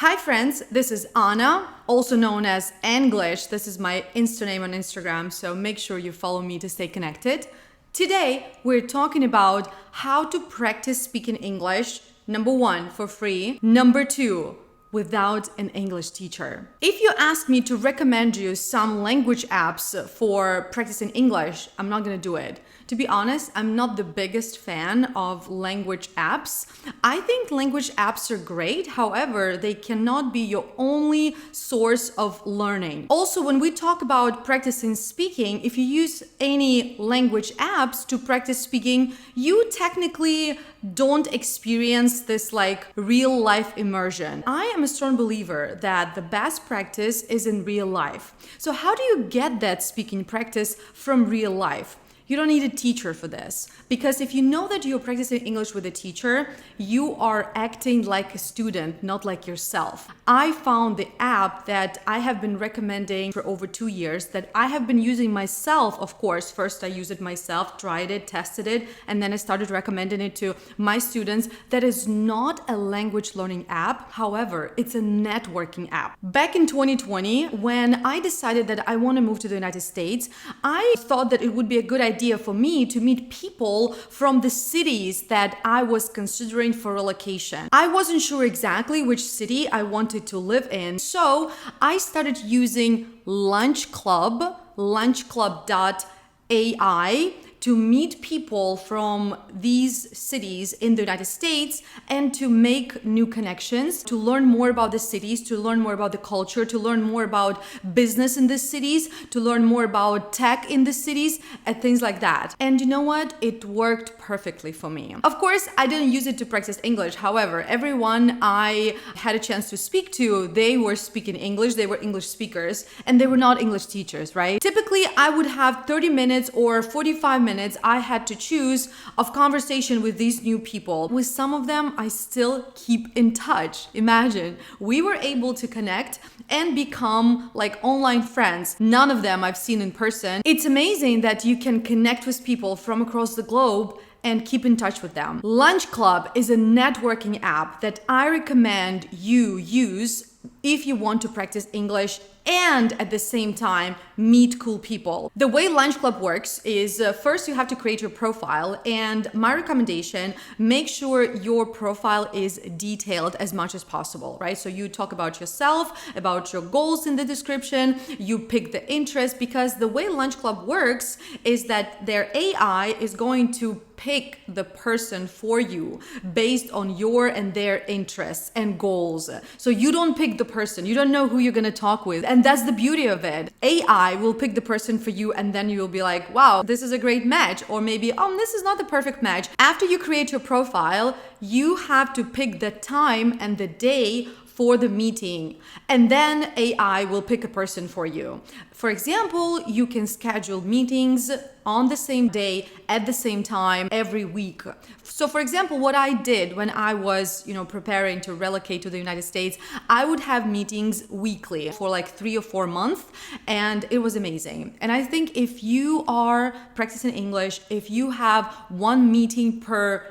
Hi friends, this is Anna, also known as Annglish. This is my Insta name on Instagram, so make sure you follow me to stay connected. Today, we're talking about how to practice speaking English, number 1, for free, number 2, without an English teacher. If you ask me to recommend you some language apps for practicing English, I'm not gonna do it. To be honest, I'm not the biggest fan of language apps. I think language apps are great, however, they cannot be your only source of learning. Also, when we talk about practicing speaking, if you use any language apps to practice speaking, you technically don't experience this like real life immersion. I am a strong believer that the best practice is in real life. So how do you get that speaking practice from real life? You don't need a teacher for this, because if you know that you're practicing English with a teacher, you are acting like a student, not like yourself. I found the app that I have been recommending for over 2 years, that I have been using myself, of course. First, I used it myself, tried it, tested it, and then I started recommending it to my students. That is not a language learning app. However, it's a networking app. Back in 2020, when I decided that I want to move to the United States, I thought that it would be a good idea for me to meet people from the cities that I was considering for relocation. I wasn't sure exactly which city I wanted to live in, so I started using Lunchclub, lunchclub.ai, to meet people from these cities in the United States and to make new connections, to learn more about the cities, to learn more about the culture, to learn more about business in the cities, to learn more about tech in the cities, and things like that. And you know what? It worked perfectly for me. Of course, I didn't use it to practice English. However, everyone I had a chance to speak to, they were speaking English, they were English speakers, and they were not English teachers, right? Typically, I would have 30 minutes or 45 minutes I had to choose of conversation with these new people. With some of them, I still keep in touch. Imagine, we were able to connect and become like online friends. None of them I've seen in person. It's amazing that you can connect with people from across the globe and keep in touch with them. Lunchclub is a networking app that I recommend you use if you want to practice English and at the same time meet cool people. The way Lunchclub works is first you have to create your profile, and my recommendation, make sure your profile is detailed as much as possible, right? So you talk about yourself, about your goals in the description, you pick the interest, because the way Lunchclub works is that their AI is going to pick the person for you based on your and their interests and goals. So you don't pick the person, you don't know who you're gonna talk with. And that's the beauty of it. AI will pick the person for you, and then you'll be like, wow, this is a great match. Or maybe, oh, this is not the perfect match. After you create your profile, you have to pick the time and the day for the meeting, and then AI will pick a person for you. For example, you can schedule meetings on the same day at the same time every week. So for example, what I did when I was, preparing to relocate to the United States, I would have meetings weekly for like 3 or 4 months, and it was amazing. And I think if you are practicing English, if you have one meeting per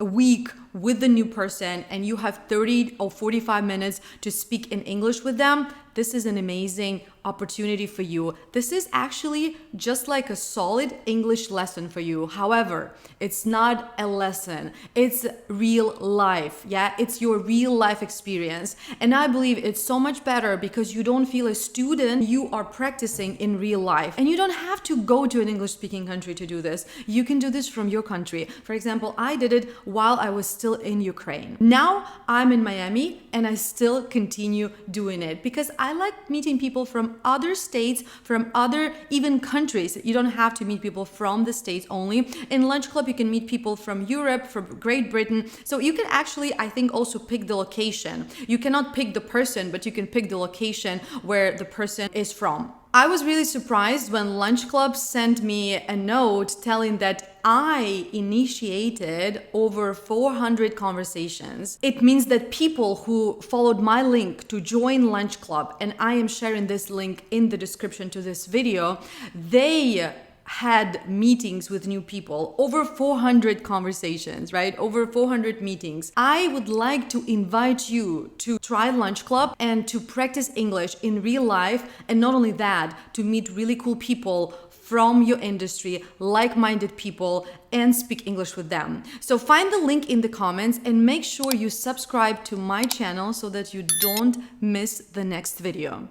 week with the new person and you have 30 or 45 minutes to speak in English with them, this is an amazing opportunity for you. This is actually just like a solid English lesson for you. However, it's not a lesson. It's real life. Yeah, it's your real life experience. And I believe it's so much better because you don't feel a student. You are practicing in real life. And you don't have to go to an English speaking country to do this. You can do this from your country. For example, I did it while I was still in Ukraine. Now I'm in Miami and I still continue doing it because I like meeting people from other states, from other even countries. You don't have to meet people from the States only. In Lunchclub, you can meet people from Europe, from Great Britain. So you can actually, I think, also pick the location. You cannot pick the person, but you can pick the location where the person is from. I was really surprised when Lunchclub sent me a note telling that I initiated over 400 conversations. It means that people who followed my link to join Lunchclub, and I am sharing this link in the description to this video, they had meetings with new people, over 400 conversations, right? Over 400 meetings. I would like to invite you to try Lunchclub and to practice English in real life, and not only that, to meet really cool people from your industry, like-minded people, and speak English with them. So find the link in the comments and make sure you subscribe to my channel so that you don't miss the next video.